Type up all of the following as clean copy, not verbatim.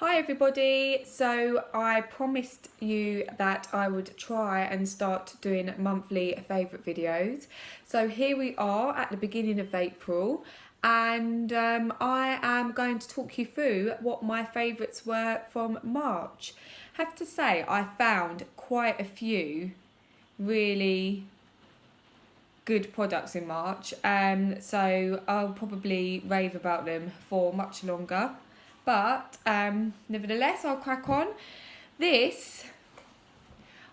Hi everybody, so I promised you that I would try and start doing monthly favourite videos. So here we are at the beginning of April and I am going to talk you through what my favourites were from March. Have to say I found quite a few really good products in March, so I'll probably rave about them for much longer. But nevertheless, I'll crack on. This,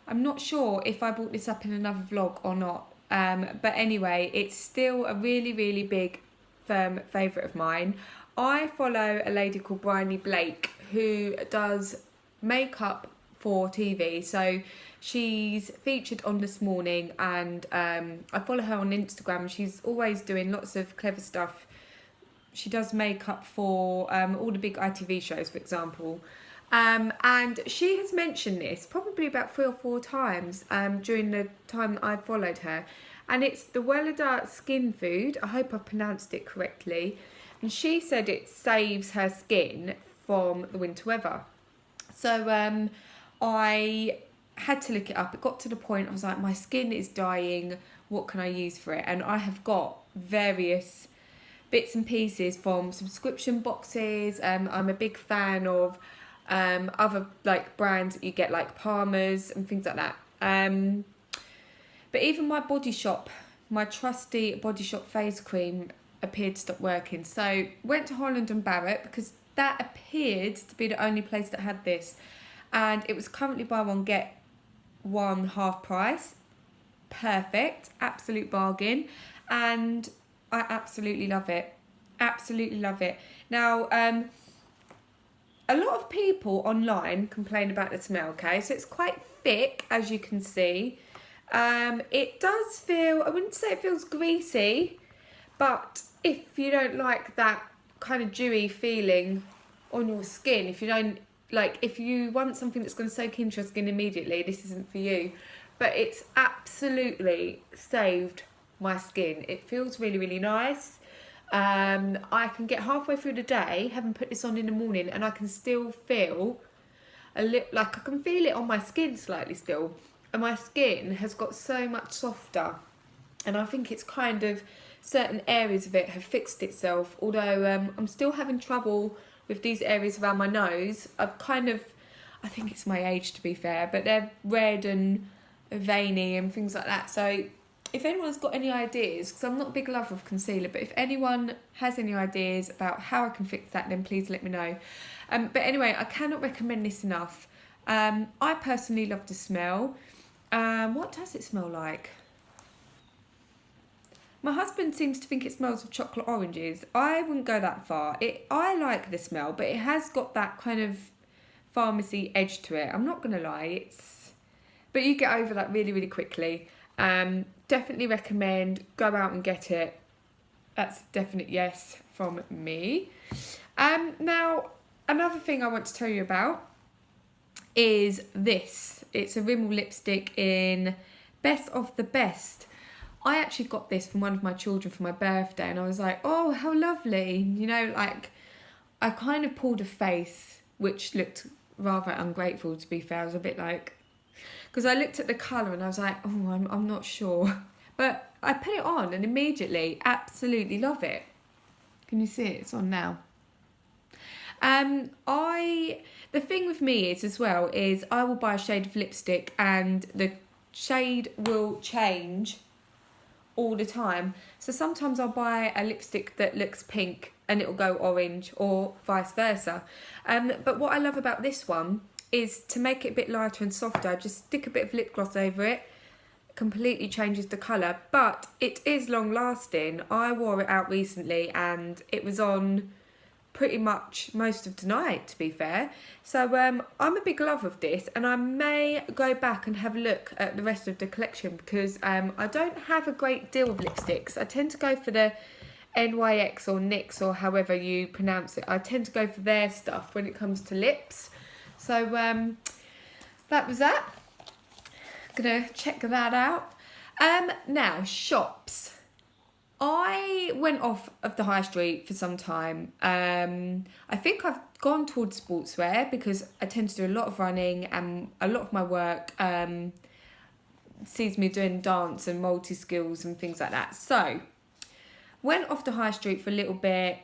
I'm not sure if I brought this up in another vlog or not. But anyway, it's still a really, really big firm favourite of mine. I follow a lady called Bryony Blake who does makeup for TV. So she's featured on This Morning, and I follow her on Instagram. She's always doing lots of clever stuff. She does makeup for all the big ITV shows, for example. And she has mentioned this probably about 3 or 4 times during the time that I followed her. And it's the Weleda Skin Food. I hope I pronounced it correctly. And she said it saves her skin from the winter weather. So I had to look it up. It got to the point I was like, my skin is dying. What can I use for it? And I have got various bits and pieces from subscription boxes. I'm a big fan of other like brands that you get, like Palmer's and things like that. But even my Body Shop, my trusty Body Shop face cream appeared to stop working. So went to Holland and Barrett because that appeared to be the only place that had this. And it was currently buy one, get one half price. Perfect, absolute bargain. And I absolutely love it. Absolutely love it. Now, a lot of people online complain about the smell, okay? So it's quite thick, as you can see. It does feel, I wouldn't say it feels greasy, but if you don't like that kind of dewy feeling on your skin, if you want something that's going to soak into your skin immediately, this isn't for you. But it's absolutely saved my skin. It feels really, really nice. I can get halfway through the day, having put this on in the morning, and I can still feel I can feel it on my skin slightly still. And my skin has got so much softer. And I think it's kind of, certain areas of it have fixed itself. Although I'm still having trouble with these areas around my nose. I think it's my age to be fair, but they're red and veiny and things like that. So if anyone's got any ideas, because I'm not a big lover of concealer, but if anyone has any ideas about how I can fix that, then please let me know. But anyway, I cannot recommend this enough. I personally love the smell. What does it smell like? My husband seems to think it smells of chocolate oranges. I wouldn't go that far. I like the smell, but it has got that kind of pharmacy edge to it. I'm not going to lie. But you get over that really, really quickly. Definitely recommend, go out and get it. That's a definite yes from me. Now, another thing I want to tell you about is this. It's a Rimmel lipstick in Best of the Best. I actually got this from one of my children for my birthday, and I was like, oh, how lovely. You know, like, I kind of pulled a face, which looked rather ungrateful, to be fair. I was a bit like, because I looked at the colour and I was like, oh, I'm not sure. But I put it on and immediately absolutely love it. Can you see it? It's on now. The thing with me is as well is I will buy a shade of lipstick and the shade will change all the time. So sometimes I'll buy a lipstick that looks pink and it'll go orange, or vice versa. But what I love about this one is to make it a bit lighter and softer, just stick a bit of lip gloss over it. Completely changes the colour, but it is long lasting. I wore it out recently and it was on pretty much most of the night, to be fair. So I'm a big lover of this, and I may go back and have a look at the rest of the collection because I don't have a great deal of lipsticks. I tend to go for the NYX or NYX or however you pronounce it. I tend to go for their stuff when it comes to lips. So that was that. Gonna check that out. Now, shops. I I went off of the high street for some time. I think I've gone towards sportswear because I tend to do a lot of running, and a lot of my work sees me doing dance and multi-skills and things like that. So went off the high street for a little bit.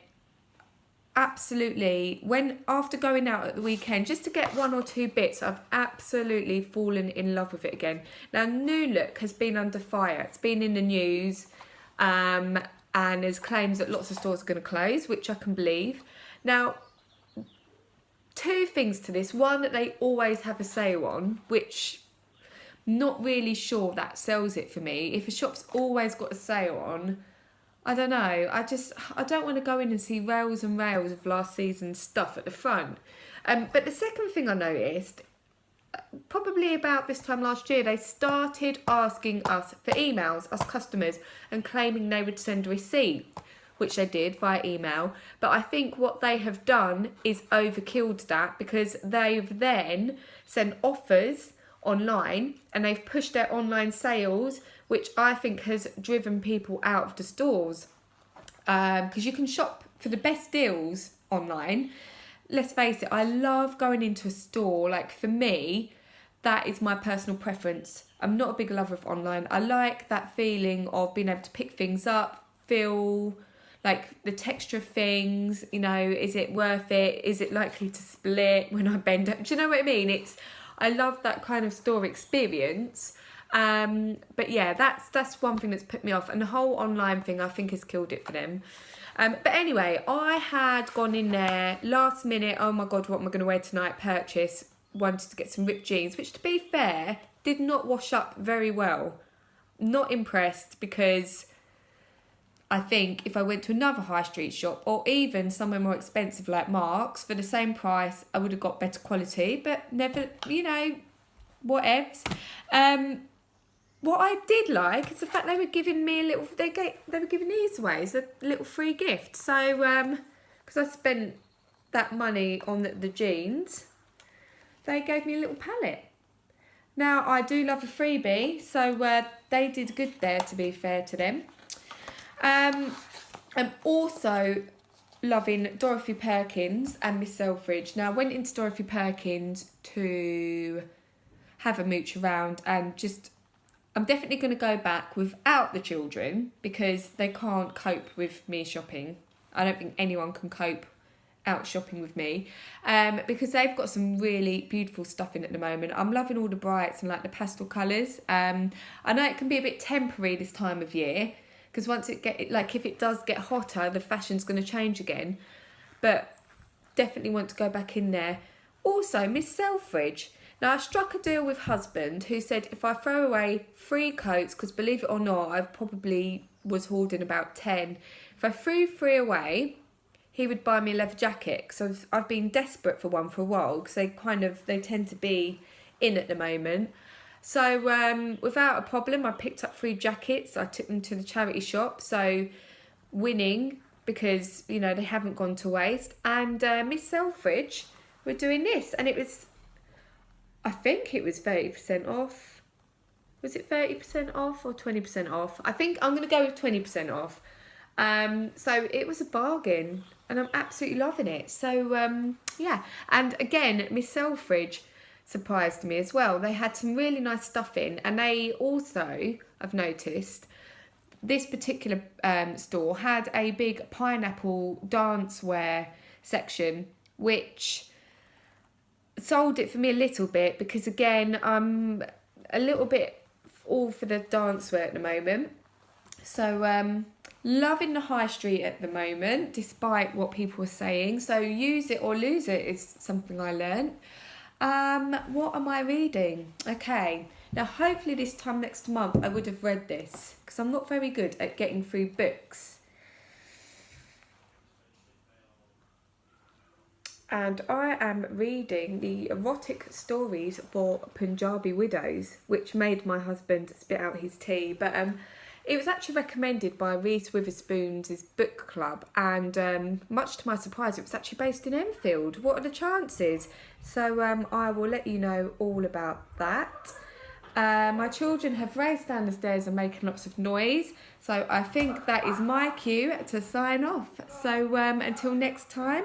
Absolutely, after going out at the weekend just to get one or two bits, I've absolutely fallen in love with it again. Now, New Look has been under fire. It's been in the news, and there's claims that lots of stores are going to close, which I can believe. Now, two things to this. One, that they always have a sale on, which not really sure that sells it for me. If a shop's always got a sale on, I don't know, I don't want to go in and see rails and rails of last season's stuff at the front. But the second thing I noticed, probably about this time last year, they started asking us for emails, us customers, and claiming they would send a receipt, which they did via email. But I think what they have done is overkilled that, because they've then sent offers online and they've pushed their online sales, which I think has driven people out of the stores, because you can shop for the best deals online. Let's face it, I love going into a store. Like, for me, that is my personal preference. I'm not a big lover of online. I like that feeling of being able to pick things up, feel like the texture of things, you know, is it worth it? Is it likely to split when I bend it? Do you know what I mean? I love that kind of store experience. But yeah, that's one thing that's put me off, and the whole online thing I think has killed it for them. But anyway, I had gone in there last minute, oh my god, what am I going to wear tonight, purchase, wanted to get some ripped jeans, which, to be fair, did not wash up very well. Not impressed, because I think if I went to another high street shop, or even somewhere more expensive like Marks, for the same price, I would have got better quality, but never, you know, whatevs. What I did like is the fact they were giving me a little, they were giving these away as a little free gift. So, because I spent that money on the jeans, they gave me a little palette. Now, I do love a freebie, so they did good there, to be fair to them. I'm also loving Dorothy Perkins and Miss Selfridge. Now, I went into Dorothy Perkins to have a mooch around, and just, I'm definitely going to go back without the children, because they can't cope with me shopping. I don't think anyone can cope out shopping with me, because they've got some really beautiful stuff in at the moment. I'm loving all the brights and like the pastel colours. I know it can be a bit temporary this time of year, because once if it does get hotter, the fashion's going to change again. But definitely want to go back in there. Also, Miss Selfridge. Now, I struck a deal with husband, who said if I throw away 3 coats, because believe it or not, I probably was hoarding about 10. If I threw 3 away, he would buy me a leather jacket. So I've been desperate for one for a while, because they tend to be in at the moment. So without a problem, I picked up 3 jackets. I took them to the charity shop. So winning, because, you know, they haven't gone to waste. And Miss Selfridge were doing this, and it was, I think it was 30% off. Was it 30% off or 20% off? I think I'm going to go with 20% off. So it was a bargain, and I'm absolutely loving it. So yeah, and again, Miss Selfridge surprised me as well. They had some really nice stuff in, and they also, I've noticed, this particular store had a big pineapple dance wear section, which sold it for me a little bit, because again, I'm a little bit all for the dance wear at the moment. So loving the high street at the moment, despite what people are saying. So use it or lose it is something I learned. What am I reading? Okay, now hopefully this time next month I would have read this, because I'm not very good at getting through books. And I am reading the erotic stories for Punjabi widows, which made my husband spit out his tea. But it was actually recommended by Reese Witherspoon's book club, and much to my surprise, it was actually based in Enfield. What are the chances? So I will let you know all about that. My children have raced down the stairs and making lots of noise, so I think that is my cue to sign off. So until next time.